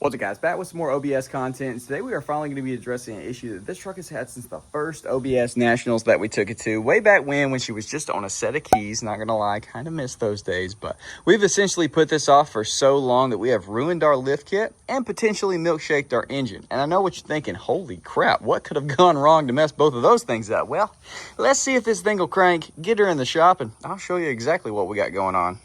What's up, guys? Back with some more OBS content. And today we are finally going to be addressing an issue that this truck has had since the first OBS Nationals that we took it to way back when she was just on a set of keys. Not going to lie, kind of missed those days, but we've essentially put this off for so long that we have ruined our lift kit and potentially milkshaked our engine. And I know what you're thinking, holy crap, what could have gone wrong to mess both of those things up? Well, let's see if this thing will crank, get her in the shop, and I'll show you exactly what we got going on.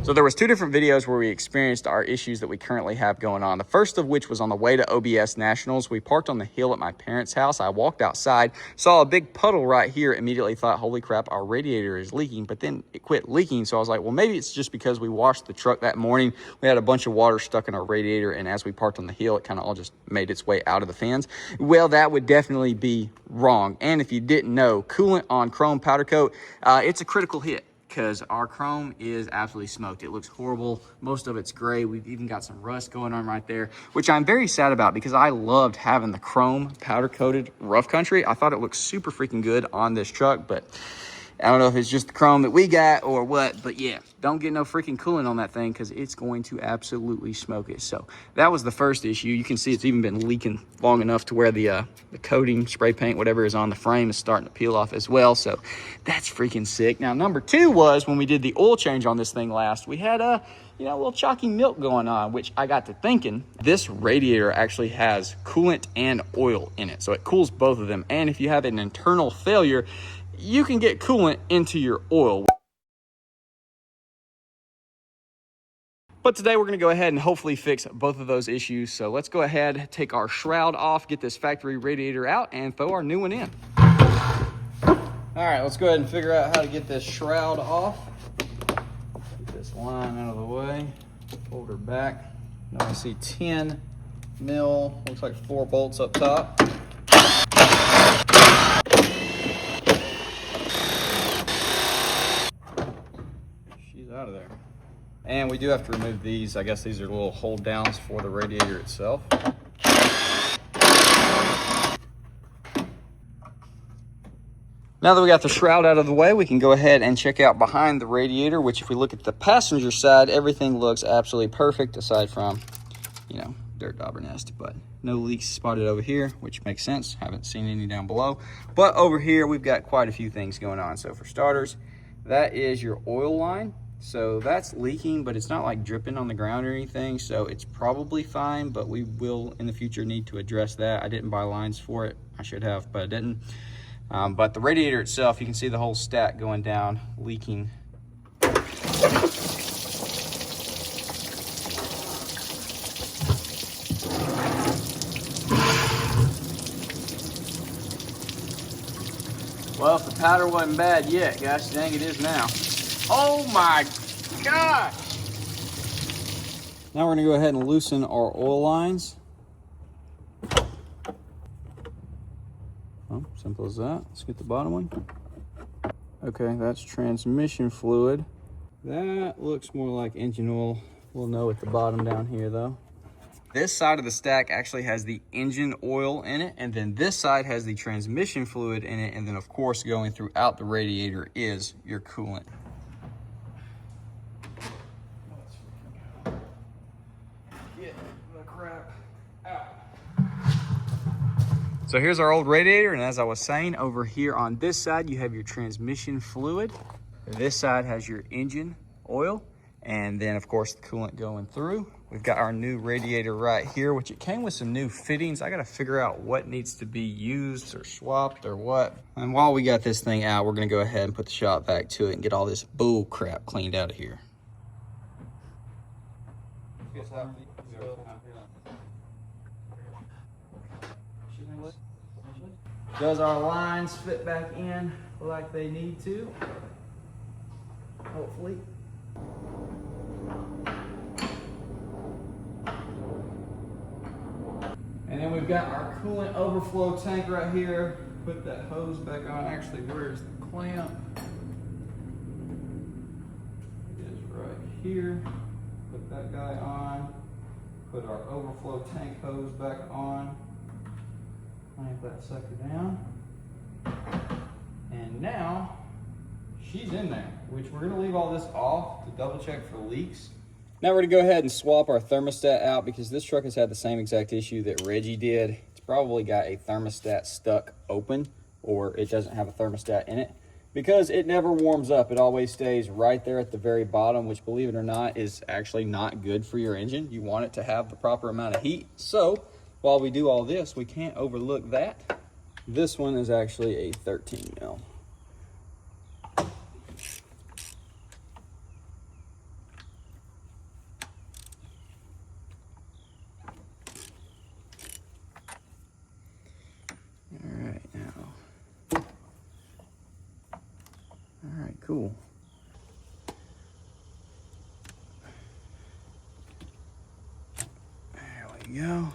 So there was two different videos where we experienced our issues that we currently have going on. The first of which was on the way to OBS Nationals. We parked on the hill at my parents' house. I walked outside, saw a big puddle right here, immediately thought, holy crap, our radiator is leaking, but then it quit leaking. So I was like, well, maybe it's just because we washed the truck that morning. We had a bunch of water stuck in our radiator, and as we parked on the hill, it kind of all just made its way out of the fans. Well, that would definitely be wrong. And if you didn't know, coolant on chrome powder coat, it's a critical hit, because our chrome is absolutely smoked. It looks horrible. Most of it's gray. We've even got some rust going on right there, which I'm very sad about because I loved having the chrome powder coated rough country. I thought it looked super freaking good on this truck, but I don't know if it's just the chrome that we got or what, but yeah, don't get no freaking coolant on that thing because it's going to absolutely smoke it. So that was the first issue. You can see it's even been leaking long enough to where the coating, spray paint, whatever is on the frame is starting to peel off as well. So that's freaking sick. Now, number two was when we did the oil change on this thing last, we had a little chalky milk going on, which I got to thinking, this radiator actually has coolant and oil in it. So it cools both of them. And if you have an internal failure, you can get coolant into your oil. But today we're gonna go ahead and hopefully fix both of those issues. So let's go ahead, take our shroud off, get this factory radiator out, and throw our new one in. All right, let's go ahead and figure out how to get this shroud off. Get this line out of the way, fold her back. Now I see 10 mil, looks like 4 bolts up top. Out of there. And we do have to remove these. I guess these are little hold downs for the radiator itself. Now that we got the shroud out of the way, we can go ahead and check out behind the radiator, which if we look at the passenger side, everything looks absolutely perfect aside from, dirt dauber nest, but no leaks spotted over here, which makes sense. Haven't seen any down below. But over here, we've got quite a few things going on. So for starters, that is your oil line. So that's leaking, but it's not like dripping on the ground or anything. So it's probably fine, but we will in the future need to address that. I didn't buy lines for it. I should have, but I didn't. But the radiator itself, you can see the whole stack going down, leaking. Well, if the powder wasn't bad yet, gosh dang, it is now. Oh my gosh! Now we're gonna go ahead and loosen our oil lines. Well, simple as that. Let's get the bottom one. Okay, that's transmission fluid. That looks more like engine oil. We'll know at the bottom down here though. This side of the stack actually has the engine oil in it, and then this side has the transmission fluid in it, and then of course going throughout the radiator is your coolant. Get the crap out. So here's our old radiator, and as I was saying, over here on this side you have your transmission fluid. This side has your engine oil, and then of course the coolant going through. We've got our new radiator right here, which it came with some new fittings. I gotta figure out what needs to be used or swapped or what. And while we got this thing out, we're gonna go ahead and put the shop vac to it and get all this bull crap cleaned out of here. Does our lines fit back in like they need to? Hopefully. And then we've got our coolant overflow tank right here. Put that hose back on. Actually, where's the clamp is right here. Put that guy on. Put our overflow tank hose back on. Clamp that sucker down. And now she's in there, which we're gonna leave all this off to double check for leaks. Now we're gonna go ahead and swap our thermostat out because this truck has had the same exact issue that Reggie did. It's probably got a thermostat stuck open, or it doesn't have a thermostat in it, because it never warms up. It always stays right there at the very bottom, which, believe it or not, is actually not good for your engine. You want it to have the proper amount of heat. So while we do all this, we can't overlook that. This one is actually a 13 mil. Cool. There we go.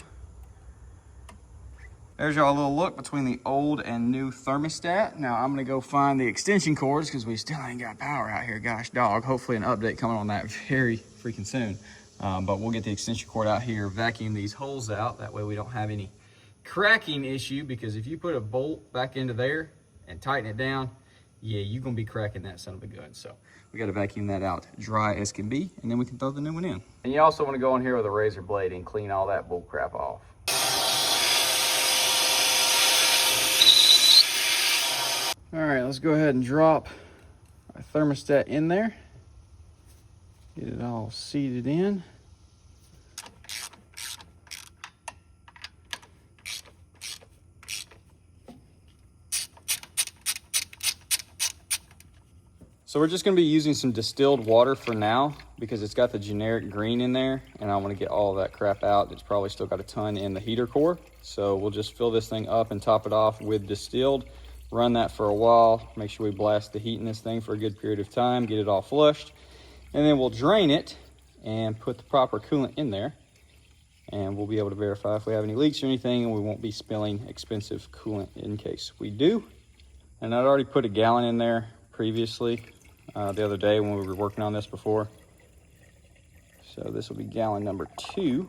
There's y'all a little look between the old and new thermostat. Now I'm gonna go find the extension cords because we still ain't got power out here, gosh dog. Hopefully an update coming on that very freaking soon. But we'll get the extension cord out here, vacuum these holes out. That way we don't have any cracking issue, because if you put a bolt back into there and tighten it down, yeah, you're gonna be cracking that son of a gun. So we gotta vacuum that out dry as can be, and then we can throw the new one in. And you also wanna go in here with a razor blade and clean all that bull crap off. All right, let's go ahead and drop our thermostat in there. Get it all seated in. So we're just gonna be using some distilled water for now because it's got the generic green in there, and I wanna get all of that crap out. It's probably still got a ton in the heater core. So we'll just fill this thing up and top it off with distilled, run that for a while, make sure we blast the heat in this thing for a good period of time, get it all flushed, and then we'll drain it and put the proper coolant in there. And we'll be able to verify if we have any leaks or anything, and we won't be spilling expensive coolant in case we do. And I'd already put a gallon in there previously. The other day when we were working on this before. So this will be gallon number 2.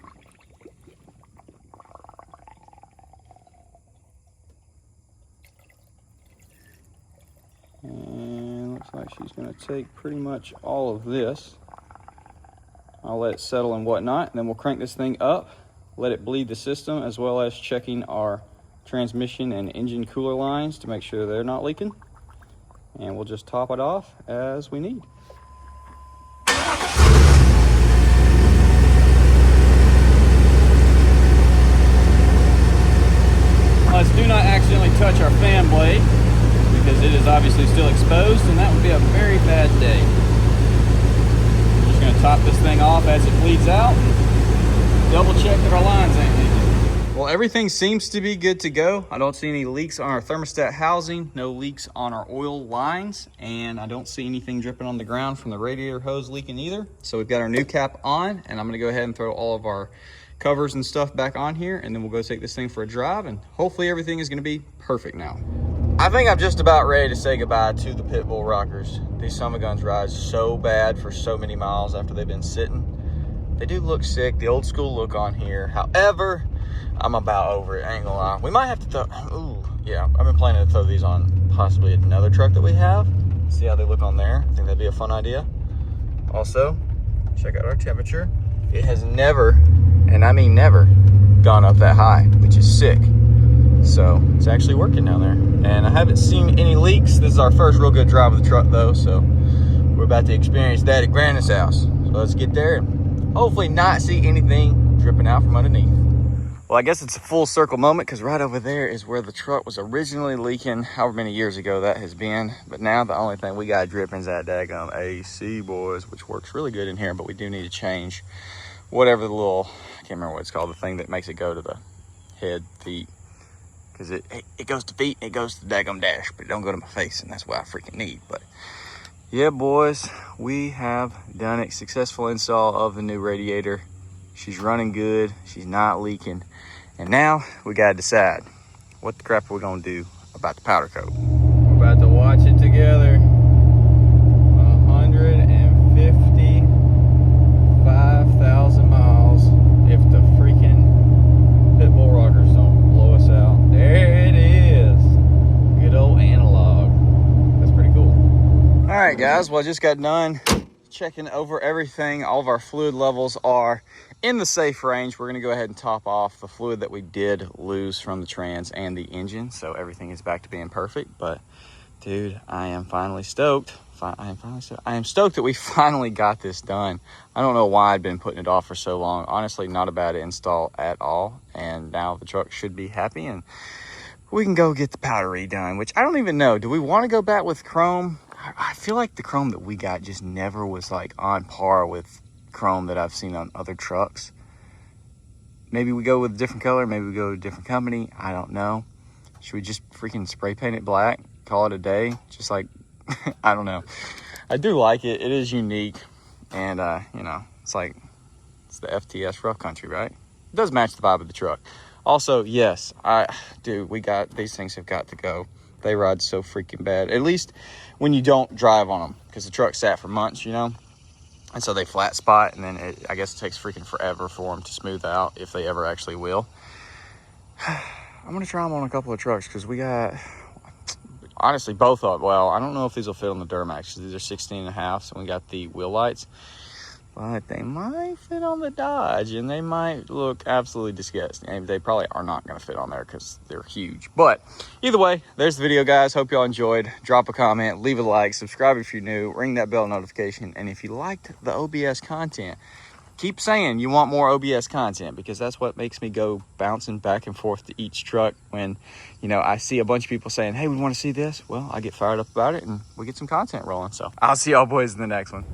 And looks like she's going to take pretty much all of this. I'll let it settle and whatnot, and then we'll crank this thing up, let it bleed the system, as well as checking our transmission and engine cooler lines to make sure they're not leaking. And we'll just top it off as we need. Let's do not accidentally touch our fan blade, because it is obviously still exposed, and that would be a very bad day. We're just going to top this thing off as it bleeds out, and double check that our lines ain't leaking. Well, everything seems to be good to go. I don't see any leaks on our thermostat housing, no leaks on our oil lines, and I don't see anything dripping on the ground from the radiator hose leaking either. So we've got our new cap on, and I'm gonna go ahead and throw all of our covers and stuff back on here, and then we'll go take this thing for a drive, and hopefully everything is gonna be perfect now. I think I'm just about ready to say goodbye to the pit bull rockers. These summer guns ride so bad for so many miles after they've been sitting. They do look sick, the old school look on here. However, I'm about over it, I ain't gonna lie. We might have to throw, ooh, yeah, I've been planning to throw these on possibly another truck that we have. See how they look on there. I think that'd be a fun idea. Also, check out our temperature. It has never, and I mean never, gone up that high, which is sick. So it's actually working down there. And I haven't seen any leaks. This is our first real good drive of the truck though, so we're about to experience that at Granny's house. So let's get there and hopefully not see anything dripping out from underneath. Well, I guess it's a full circle moment, because right over there is where the truck was originally leaking, however many years ago that has been. But now the only thing we got dripping is that daggum AC, boys, which works really good in here, but we do need to change whatever the little, I can't remember what it's called, the thing that makes it go to the head, feet. Because it goes to feet, it goes to the daggum dash, but it don't go to my face, and that's what I freaking need. But yeah, boys, we have done it. Successful install of the new radiator. She's running good, she's not leaking. And now we gotta decide what the crap we're gonna do about the powder coat. We're about to watch it together. together 155,000 miles if the freaking pit bull rockers don't blow us out. There it is. Good old analog. That's pretty cool. All right, guys. Well, I just got done checking over everything. All of our fluid levels are in the safe range. We're going to go ahead and top off the fluid that we did lose from the trans and the engine. So everything is back to being perfect. But dude, I am finally stoked. I am stoked that we finally got this done. I don't know why I'd been putting it off for so long. Honestly, not a bad install at all. And now the truck should be happy and we can go get the powder redone, which I don't even know. Do we want to go back with chrome? I feel like the chrome that we got just never was like on par with chrome that I've seen on other trucks. Maybe we go with a different color. Maybe we go to a different company. I don't know. Should we just freaking spray paint it black? Call it a day? Just like, I don't know. I do like it. It is unique. And, you know, it's like, it's the FTS rough country, right? It does match the vibe of the truck. Also, yes, these things have got to go. They ride so freaking bad. At least when you don't drive on them, because the truck sat for months, you know? And so they flat spot, and then I guess it takes freaking forever for them to smooth out, if they ever actually will. I'm going to try them on a couple of trucks, because we got, honestly, both of them. Well, I don't know if these will fit on the Duramax. These are 16.5, so we got the wheel lights. But they might fit on the Dodge, and they might look absolutely disgusting. And they probably are not going to fit on there because they're huge. But either way, there's the video, guys. Hope y'all enjoyed. Drop a comment, leave a like, subscribe if you're new, ring that bell notification. And if you liked the OBS content, keep saying you want more OBS content, because that's what makes me go bouncing back and forth to each truck when, you know, I see a bunch of people saying, hey, we want to see this. Well, I get fired up about it and we get some content rolling. So I'll see y'all boys in the next one.